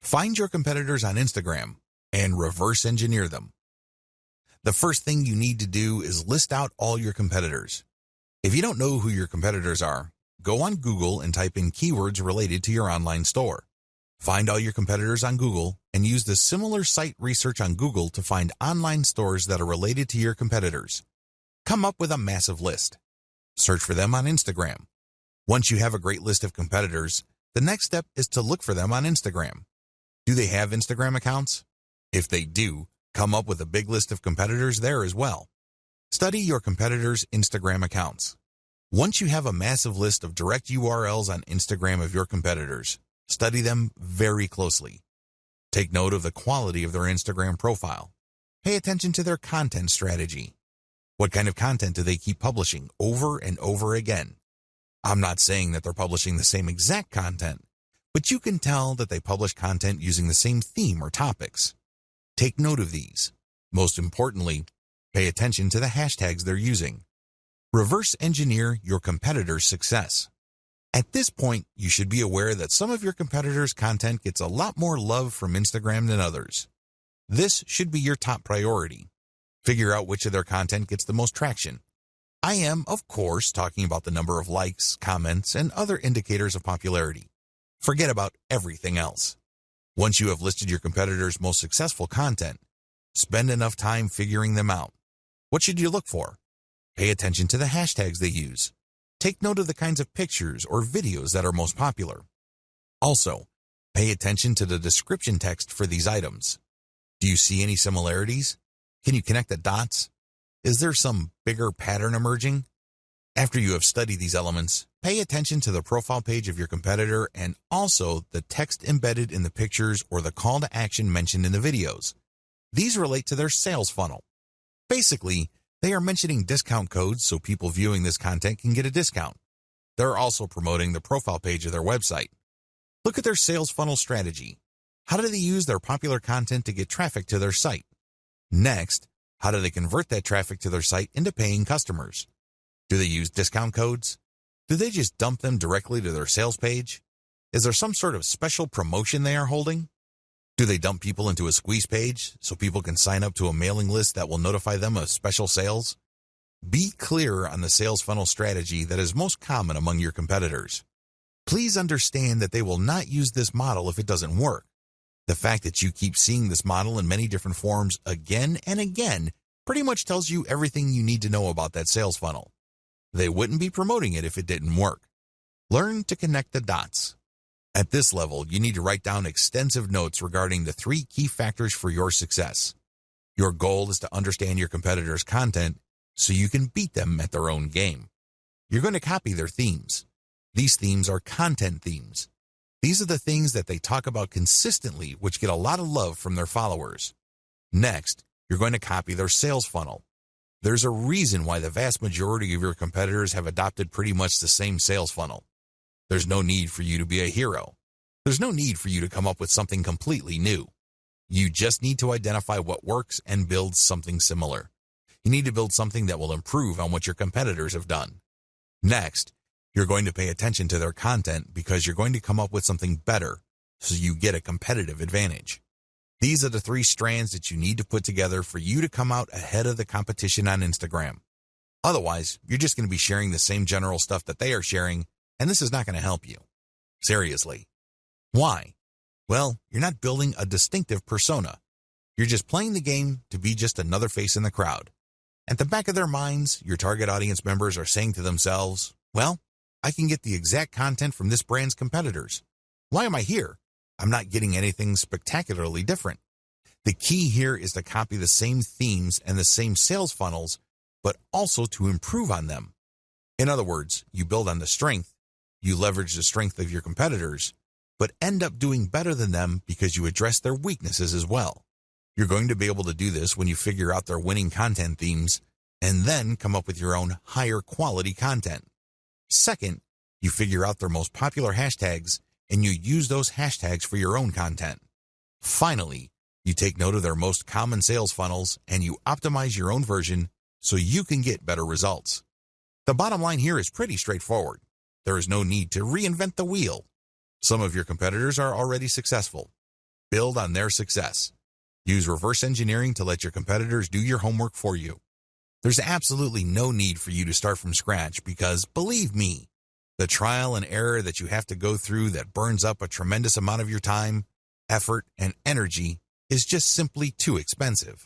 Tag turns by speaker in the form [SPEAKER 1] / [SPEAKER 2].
[SPEAKER 1] Find your competitors on Instagram and reverse engineer them. The first thing you need to do is list out all your competitors. If you don't know who your competitors are, go on Google and type in keywords related to your online store. Find all your competitors on Google and use the similar site research on Google to find online stores that are related to your competitors. Come up with a massive list. Search for them on Instagram. Once you have a great list of competitors, the next step is to look for them on Instagram. Do they have Instagram accounts? If they do, come up with a big list of competitors there as well. Study your competitors' Instagram accounts. Once you have a massive list of direct URLs on Instagram of your competitors, study them very closely. Take note of the quality of their Instagram profile. Pay attention to their content strategy. What kind of content do they keep publishing over and over again? I'm not saying that they're publishing the same exact content, but you can tell that they publish content using the same theme or topics. Take note of these. Most importantly, pay attention to the hashtags they're using. Reverse engineer your competitors' success. At this point, you should be aware that some of your competitors' content gets a lot more love from Instagram than others. This should be your top priority. Figure out which of their content gets the most traction. I am, of course, talking about the number of likes, comments, and other indicators of popularity. Forget about everything else. Once you have listed your competitors' most successful content, spend enough time figuring them out. What should you look for? Pay attention to the hashtags they use. Take note of the kinds of pictures or videos that are most popular. Also, pay attention to the description text for these items. Do you see any similarities? Can you connect the dots? Is there some bigger pattern emerging? After you have studied these elements, pay attention to the profile page of your competitor and also the text embedded in the pictures or the call to action mentioned in the videos. These relate to their sales funnel. Basically, they are mentioning discount codes so people viewing this content can get a discount. They're also promoting the profile page of their website. Look at their sales funnel strategy. How do they use their popular content to get traffic to their site? Next, how do they convert that traffic to their site into paying customers? Do they use discount codes? Do they just dump them directly to their sales page? Is there some sort of special promotion they are holding? Do they dump people into a squeeze page so people can sign up to a mailing list that will notify them of special sales? Be clear on the sales funnel strategy that is most common among your competitors. Please understand that they will not use this model if it doesn't work. The fact that you keep seeing this model in many different forms again and again pretty much tells you everything you need to know about that sales funnel. They wouldn't be promoting it if it didn't work. Learn to connect the dots. At this level, you need to write down extensive notes regarding the 3 key factors for your success. Your goal is to understand your competitors' content so you can beat them at their own game. You're going to copy their themes. These themes are content themes. These are the things that they talk about consistently, which get a lot of love from their followers. Next, you're going to copy their sales funnel. There's a reason why the vast majority of your competitors have adopted pretty much the same sales funnel. There's no need for you to be a hero. There's no need for you to come up with something completely new. You just need to identify what works and build something similar. You need to build something that will improve on what your competitors have done. Next, you're going to pay attention to their content because you're going to come up with something better so you get a competitive advantage. These are the 3 strands that you need to put together for you to come out ahead of the competition on Instagram. Otherwise, you're just going to be sharing the same general stuff that they are sharing, and this is not going to help you. Seriously. Why? Well, you're not building a distinctive persona. You're just playing the game to be just another face in the crowd. At the back of their minds, your target audience members are saying to themselves, well, I can get the exact content from this brand's competitors. Why am I here? I'm not getting anything spectacularly different. The key here is to copy the same themes and the same sales funnels, but also to improve on them. In other words, you build on the strength, you leverage the strength of your competitors, but end up doing better than them because you address their weaknesses as well. You're going to be able to do this when you figure out their winning content themes and then come up with your own higher quality content. Second, you figure out their most popular hashtags and you use those hashtags for your own content. Finally, you take note of their most common sales funnels and you optimize your own version so you can get better results. The bottom line here is pretty straightforward. There is no need to reinvent the wheel. Some of your competitors are already successful. Build on their success. Use reverse engineering to let your competitors do your homework for you. There's absolutely no need for you to start from scratch because, believe me, the trial and error that you have to go through that burns up a tremendous amount of your time, effort, and energy is just simply too expensive.